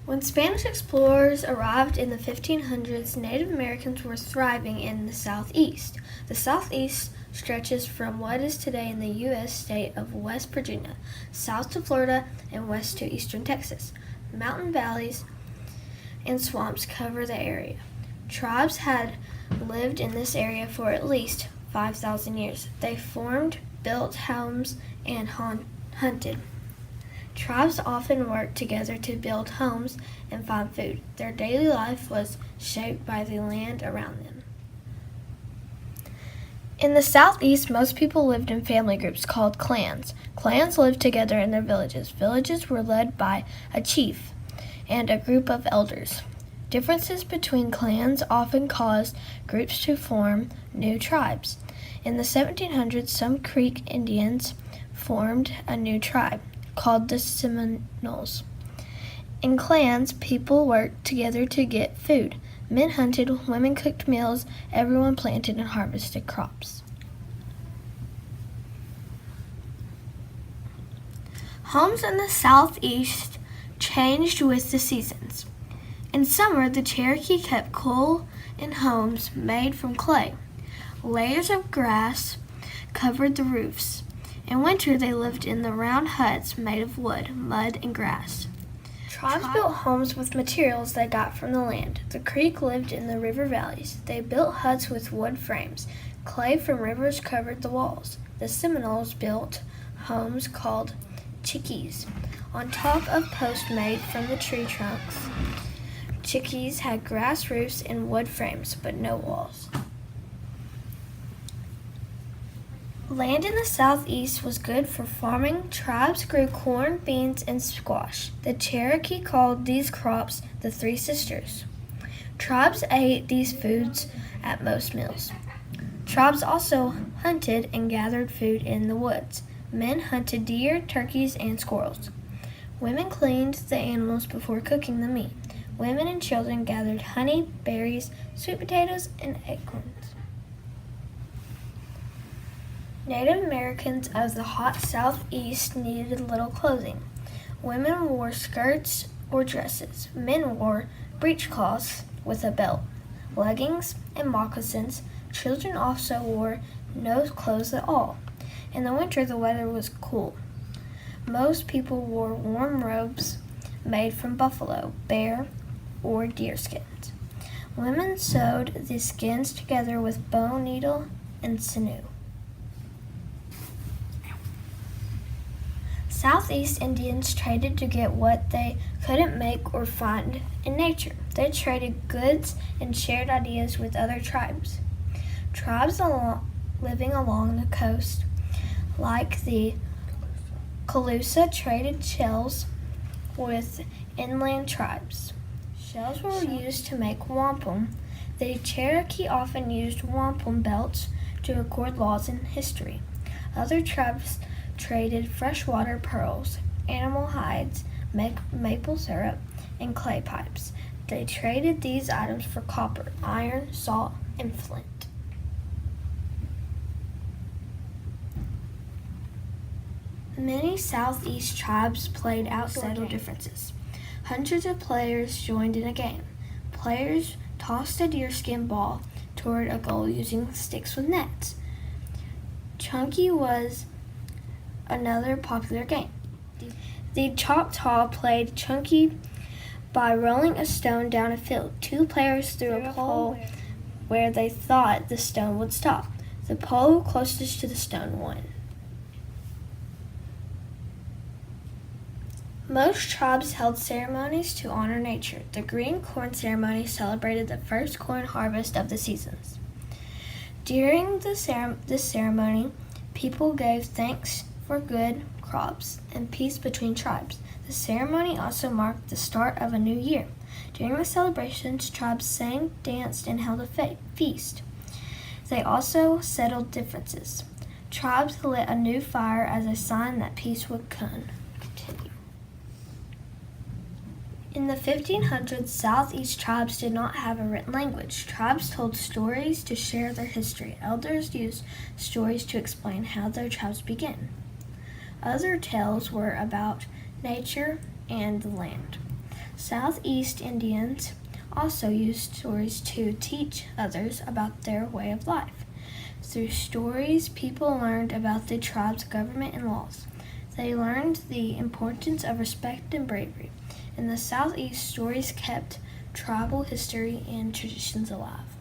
When Spanish explorers arrived in the 1500s, Native Americans were thriving in the Southeast. The Southeast stretches from what is today in the U.S. state of West Virginia, south to Florida, and west to eastern Texas. Mountain valleys and swamps cover the area. Tribes had lived in this area for at least 5,000 years. They farmed, built homes, and hunted. Tribes often worked together to build homes and find food. Their daily life was shaped by the land around them. In the Southeast, most people lived in family groups called clans. Clans lived together in their villages. Villages were led by a chief and a group of elders. Differences between clans often caused groups to form new tribes. In the 1700s, some Creek Indians formed a new tribe called the Seminoles. In clans, people worked together to get food. Men hunted, women cooked meals, everyone planted and harvested crops. Homes in the Southeast changed with the seasons. In summer, the Cherokee kept cool in homes made from clay. Layers of grass covered the roofs. In winter, they lived in the round huts made of wood, mud, and grass. Tribes built homes with materials they got from the land. The Creek lived in the river valleys. They built huts with wood frames. Clay from rivers covered the walls. The Seminoles built homes called chickees on top of posts made from the tree trunks. Chickees had grass roofs and wood frames, but no walls. Land in the Southeast was good for farming. Tribes grew corn, beans, and squash. The Cherokee called these crops the Three Sisters. Tribes ate these foods at most meals. Tribes also hunted and gathered food in the woods. Men hunted deer, turkeys, and squirrels. Women cleaned the animals before cooking the meat. Women and children gathered honey, berries, sweet potatoes, and acorns. Native Americans of the hot Southeast needed little clothing. Women wore skirts or dresses. Men wore breechcloths with a belt, leggings, and moccasins. Children also wore no clothes at all. In the winter, the weather was cool. Most people wore warm robes made from buffalo, bear, or deer skins. Women sewed the skins together with bone needle and sinew. Southeast Indians traded to get what they couldn't make or find in nature. They traded goods and shared ideas with other tribes. Tribes living along the coast, like the Calusa, traded shells with inland tribes. Shells were used to make wampum. The Cherokee often used wampum belts to record laws and history. Other tribes traded freshwater pearls, animal hides, maple syrup, and clay pipes. They traded these items for copper, iron, salt, and flint. Many Southeast tribes played outdoor differences. Hundreds of players joined in a game. Players tossed a deerskin ball toward a goal using sticks with nets. Chunky was another popular game. The Choctaw played Chunky by rolling a stone down a field. Two players threw a pole where they thought the stone would stop. The pole closest to the stone won. Most tribes held ceremonies to honor nature. The green corn ceremony celebrated the first corn harvest of the seasons. During this ceremony, people gave thanks for good crops and peace between tribes. The ceremony also marked the start of a new year. During the celebrations, tribes sang, danced, and held a feast. They also settled differences. Tribes lit a new fire as a sign that peace would continue. In the 1500s, Southeast tribes did not have a written language. Tribes told stories to share their history. Elders used stories to explain how their tribes began. Other tales were about nature and the land. Southeast Indians also used stories to teach others about their way of life. Through stories, people learned about the tribe's government and laws. They learned the importance of respect and bravery. In the Southeast, stories kept tribal history and traditions alive.